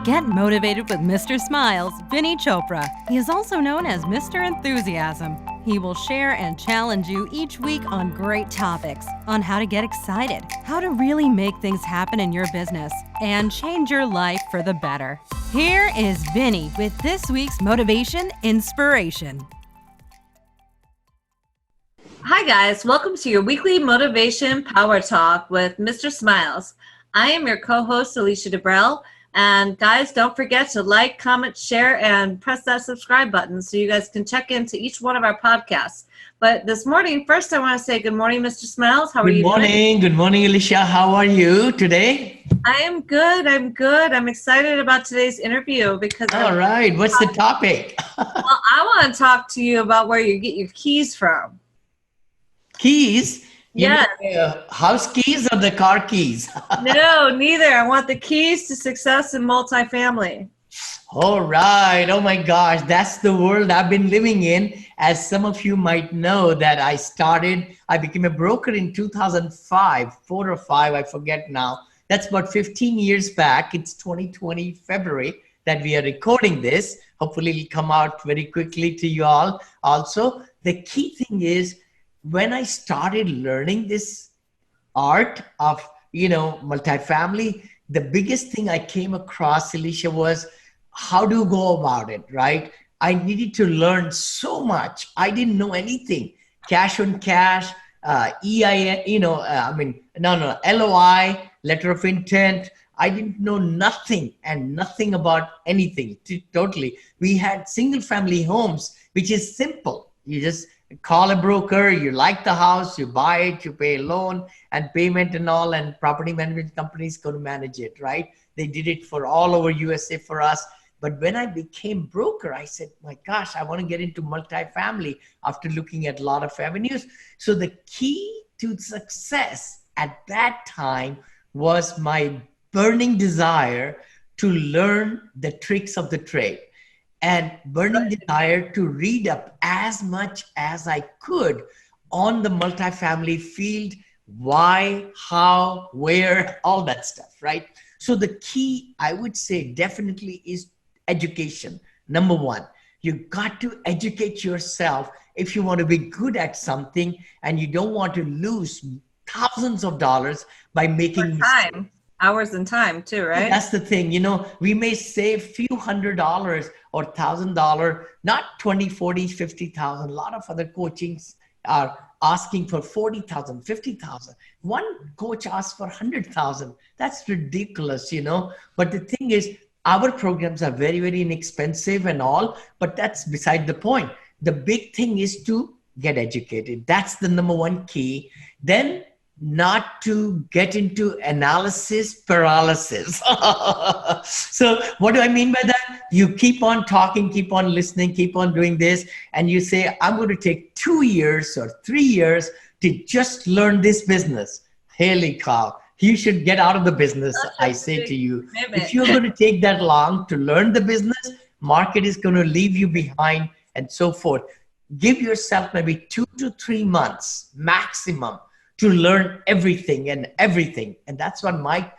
Get motivated with Mr. Smiles, Vinny Chopra. He is also known as Mr. Enthusiasm. He will share and challenge you each week on great topics on how to get excited, how to really make things happen in your business, and change your life for the better. Here is Vinny with this week's Motivation Inspiration. Hi guys, welcome to your weekly Motivation Power Talk with Mr. Smiles. I am your co-host, Alicia Debrell. And guys, don't forget to like, comment, share, and press that subscribe button so you guys can check into each one of our podcasts. But this morning, first I want to say good morning, Mr. Smiles. How are you doing? Good morning, Alicia. How are you today? I am good. I'm excited about today's interview because All right. What's the topic? Well, I want to talk to you about where you get your keys from. Keys? Yeah. House keys or the car keys? No, neither. I want the keys to success in multifamily. All right. Oh my gosh. That's the world I've been living in. As some of you might know that I became a broker in 2005, 4 or 5, I forget now. That's about 15 years back. It's 2020 February that we are recording this. Hopefully it'll come out very quickly to you all. Also, the key thing is, when I started learning this art of, multifamily, the biggest thing I came across, Alicia, was how to go about it, right? I needed to learn so much. I didn't know anything. Cash on cash, LOI, letter of intent. I didn't know nothing about anything, totally. We had single family homes, which is simple. You just call a broker, you like the house, you buy it, you pay a loan and payment and all, and property management companies going to manage it, right? They did it for all over USA for us. But when I became broker, I said, my gosh, I want to get into multifamily after looking at a lot of avenues. So the key to success at that time was my burning desire to learn the tricks of the trade. And burning desire to read up as much as I could on the multifamily field, why, how, where, all that stuff, right? So the key, I would say, definitely is education. Number one, you got to educate yourself if you want to be good at something and you don't want to lose thousands of dollars by making mistakes. Hours and time too, right? That's the thing. We may save few $100 or $1,000, not 20, 40, 50,000. A lot of other coachings are asking for 40,000, 50,000. One coach asks for 100,000. That's ridiculous, But the thing is, our programs are very, very inexpensive and all, but that's beside the point. The big thing is to get educated. That's the number one key. Then not to get into analysis paralysis. So what do I mean by that? You keep on talking, keep on listening, keep on doing this, and you say, I'm going to take 2 years or 3 years to just learn this business. Holy cow, you should get out of the business, I say to you. If you're going to take that long to learn the business, market is going to leave you behind and so forth. Give yourself maybe 2 to 3 months maximum to learn everything. And that's what my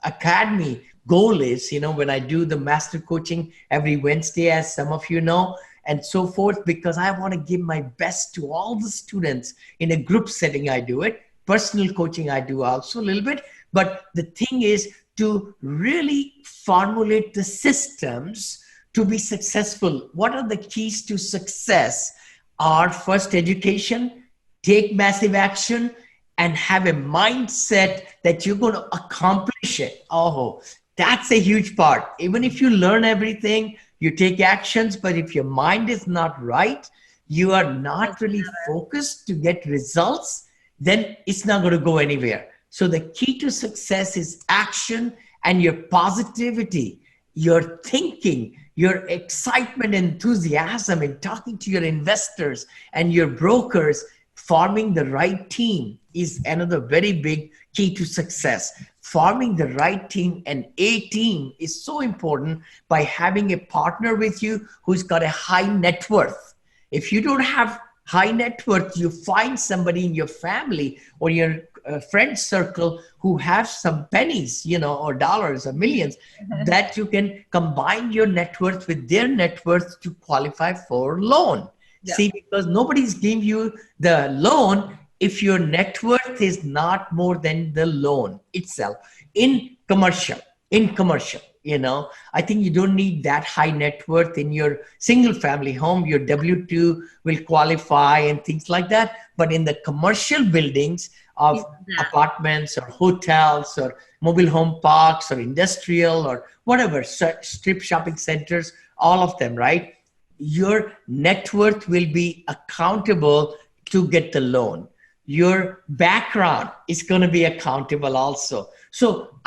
academy goal is, when I do the master coaching every Wednesday, as some of you know, and so forth, because I want to give my best to all the students. In a group setting, I do it. Personal coaching, I do also a little bit. But the thing is to really formulate the systems to be successful. What are the keys to success? Are first education, take massive action, and have a mindset that you're going to accomplish it. Oh, that's a huge part. Even if you learn everything, you take actions, but if your mind is not right, you are not really focused to get results, then it's not going to go anywhere. So the key to success is action and your positivity, your thinking, your excitement, enthusiasm in talking to your investors and your brokers. Forming the right team is another very big key to success. Forming the right team, and a team is so important by having a partner with you who's got a high net worth. If you don't have high net worth, you find somebody in your family or your friend circle who have some pennies, or dollars or millions, that you can combine your net worth with their net worth to qualify for loan. Yeah. See, because nobody's giving you the loan if your net worth is not more than the loan itself. In commercial, I think you don't need that high net worth in your single family home. Your W-2 will qualify and things like that. But in the commercial buildings of apartments or hotels or mobile home parks or industrial or whatever, strip shopping centers, all of them, right? Your net worth will be accountable to get the loan. Your background is going to be accountable also. So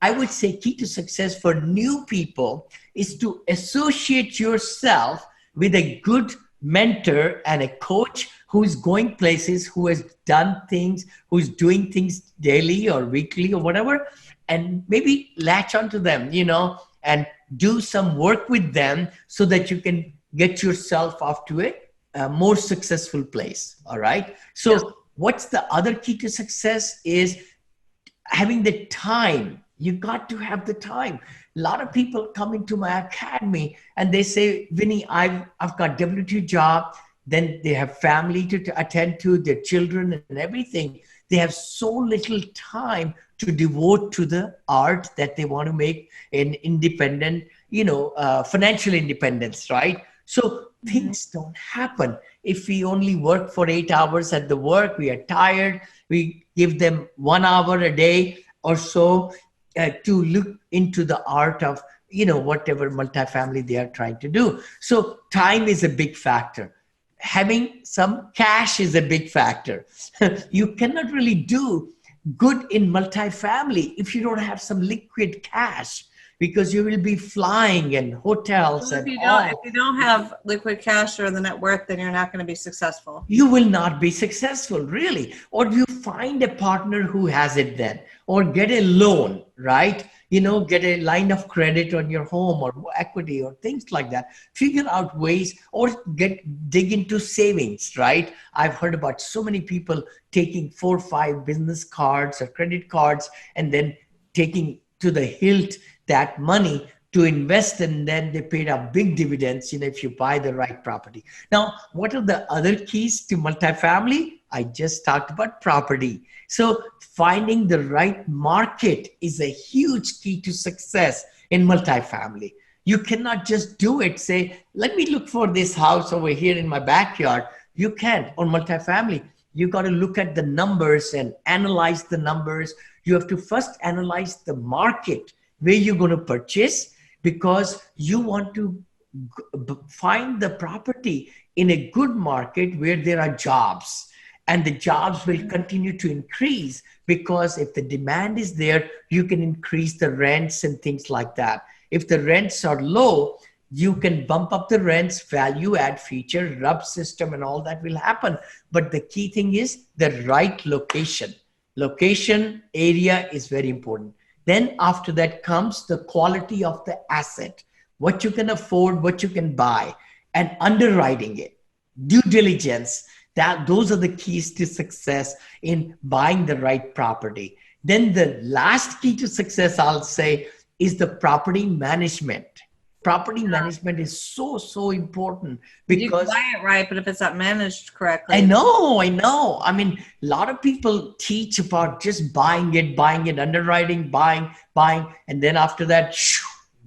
I would say key to success for new people is to associate yourself with a good mentor and a coach who's going places, who has done things, who's doing things daily or weekly or whatever, and maybe latch onto them, and do some work with them so that you can get yourself off to a more successful place. All right. So what's the other key to success is having the time. You got to have the time. A lot of people come into my academy and they say, Vinny, I've got W-2 job. Then they have family to attend to, their children and everything. They have so little time to devote to the art that they want to make an independent, financial independence, right? So things don't happen. If we only work for 8 hours at the work, we are tired. We give them 1 hour a day or so to look into the art of, whatever multifamily they are trying to do. So time is a big factor. Having some cash is a big factor. You cannot really do good in multifamily if you don't have some liquid cash, because you will be flying in hotels. Well, if you don't have liquid cash or the net worth, then you're not going to be successful. You will not be successful, really. Or you find a partner who has it then, or get a loan, right? Get a line of credit on your home or equity or things like that. Figure out ways, or dig into savings, right? I've heard about so many people taking 4 or 5 business cards or credit cards and then taking to the hilt that money to invest, and then they paid out big dividends, if you buy the right property. Now, what are the other keys to multifamily? I just talked about property. So finding the right market is a huge key to success in multifamily. You cannot just do it, say, let me look for this house over here in my backyard. You can't. On multifamily, you got to look at the numbers and analyze the numbers. You have to first analyze the market where you're going to purchase, because you want to find the property in a good market where there are jobs, and the jobs will continue to increase, because if the demand is there, you can increase the rents and things like that. If the rents are low, you can bump up the rents, value add feature, RUB system, and all that will happen. But the key thing is the right location. Location area is very important. Then after that comes the quality of the asset, what you can afford, what you can buy, and underwriting it, due diligence. Those are the keys to success in buying the right property. Then the last key to success, I'll say, is the property management. Property management is so important, because you can buy it right, but if it's not managed correctly. I know. I mean, a lot of people teach about just buying it, underwriting, buying, and then after that,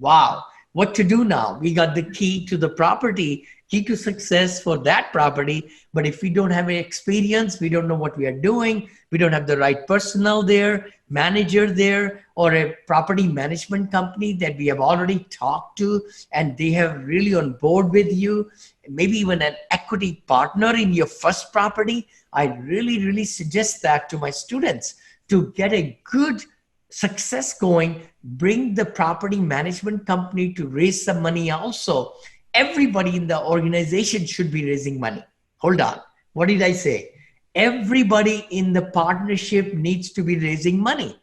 wow, what to do now? We got the key to the property, key to success for that property. But if we don't have any experience, we don't know what we are doing, we don't have the right personnel there, manager there, or a property management company that we have already talked to and they have really on board with you, maybe even an equity partner in your first property, I really suggest that to my students to get a good success going. Bring the property management company to raise some money also. Everybody in the organization should be raising money. Hold on. What did I say? Everybody in the partnership needs to be raising money.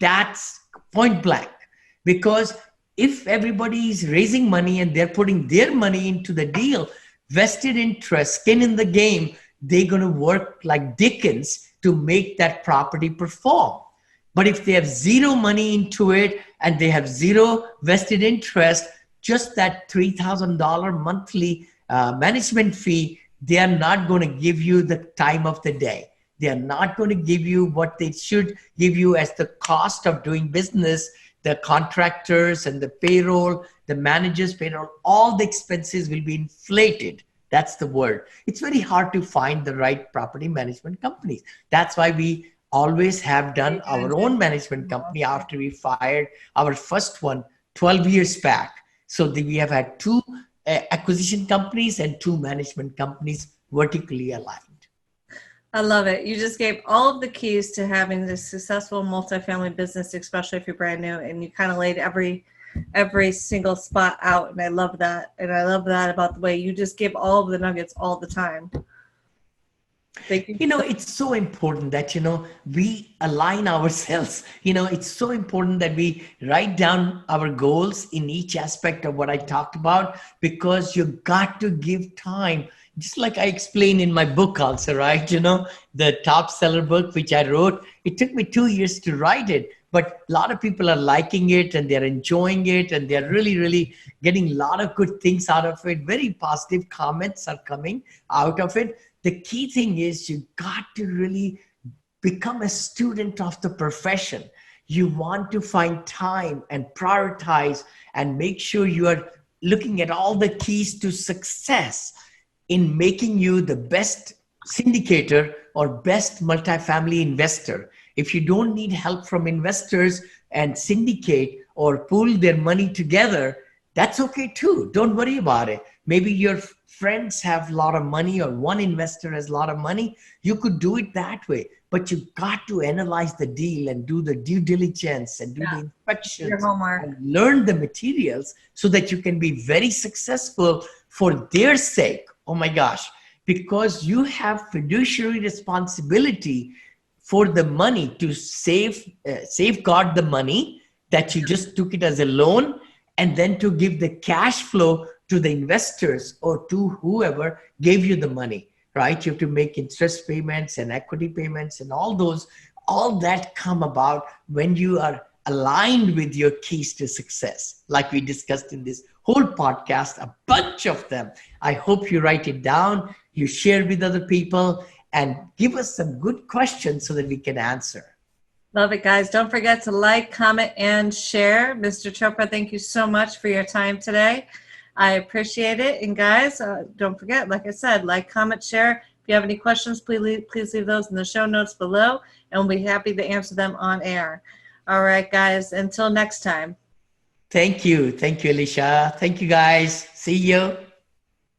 That's point blank. Because if everybody is raising money and they're putting their money into the deal, vested interest, skin in the game, they're going to work like Dickens to make that property perform. But if they have zero money into it and they have zero vested interest, just that $3,000 monthly management fee, they are not going to give you the time of the day. They are not going to give you what they should give you as the cost of doing business, the contractors and the payroll, the managers' payroll, all the expenses will be inflated. That's the word. It's very hard to find the right property management companies. That's why we always have done our own management company after we fired our first one 12 years back. So we have had two acquisition companies and two management companies vertically aligned. I love it. You just gave all of the keys to having this successful multifamily business, especially if you're brand new, and you kind of laid every single spot out. And I love that. And I love that about the way you just give all of the nuggets all the time. Thank you. It's so important that, we align ourselves. It's so important that we write down our goals in each aspect of what I talked about, because you got to give time. Just like I explain in my book also, right? The top seller book, which I wrote, it took me 2 years to write it. But a lot of people are liking it and they're enjoying it and they're really, really getting a lot of good things out of it. Very positive comments are coming out of it. The key thing is you got to really become a student of the profession. You want to find time and prioritize and make sure you are looking at all the keys to success in making you the best syndicator or best multifamily investor. If you don't need help from investors and syndicate or pool their money together, that's okay too. Don't worry about it. Maybe your friends have a lot of money or one investor has a lot of money. You could do it that way, but you got to analyze the deal and do the due diligence and do the inspections and learn the materials so that you can be very successful for their sake. Oh my gosh, because you have fiduciary responsibility for the money to safeguard the money that you just took it as a loan, and then to give the cash flow to the investors or to whoever gave you the money, right? You have to make interest payments and equity payments and all that come about when you are aligned with your keys to success. Like we discussed in this whole podcast, a bunch of them. I hope you write it down, you share with other people, and give us some good questions so that we can answer. Love it, guys. Don't forget to like, comment, and share. Mr. Chopra, thank you so much for your time today. I appreciate it. And guys, don't forget, like I said, like, comment, share. If you have any questions, please leave those in the show notes below, and we'll be happy to answer them on air. All right, guys, until next time. Thank you. Thank you, Alicia. Thank you, guys. See you.